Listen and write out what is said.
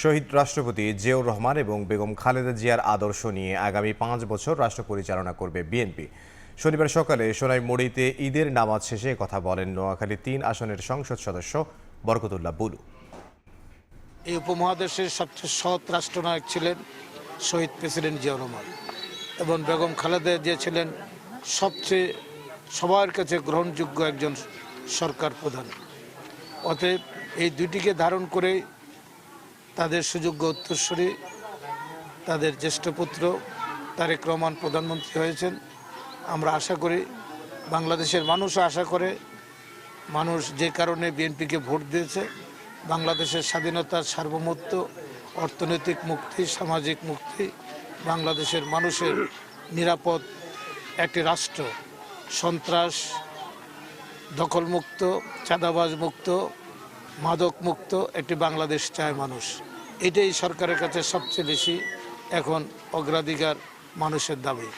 শহীদ রাষ্ট্রপতি জিয়াউর রহমান এবং বেগম খালেদা জিয়ার আদর্শ নিয়ে আগামী 5 বছর রাষ্ট্র পরিচালনা করবে বিএনপি। শনিবার সকালে সোনাইমুড়িতে ঈদের নামাজ শেষে কথা বলেন নোয়াখালী 3 আসনের সংসদ সদস্য বরকতুল্লাহ বুলু। এই উপমহাদেশের সবচেয়ে সৎ রাষ্ট্রনায়ক ছিলেন শহীদ প্রেসিডেন্ট জিয়াউর রহমান এবং বেগম খালেদা জিয়া ছিলেন সবচেয়ে সবার কাছে গ্রহণযোগ্য একজন সরকার প্রধান। অতএব এই দুটিকে ধারণ করে তাদের সুযোগ্য উত্তরসূরি, তাদের জ্যেষ্ঠ পুত্র তারেক রহমান প্রধানমন্ত্রী হয়েছেন। আমরা আশা করি, বাংলাদেশের মানুষও আশা করে, মানুষ যে কারণে বিএনপিকে ভোট দিয়েছে, বাংলাদেশের স্বাধীনতার সার্বভৌমত্ব, অর্থনৈতিক মুক্তি, সামাজিক মুক্তি, বাংলাদেশের মানুষের নিরাপদ একটি রাষ্ট্র, সন্ত্রাস দখলমুক্ত, চাঁদাবাজ মুক্ত, মাদক মুক্ত একটি বাংলাদেশ চায় মানুষ। এটাই সরকারের কাছে সবচেয়ে বেশি এখন অগ্রাধিকার, মানুষের দাবি।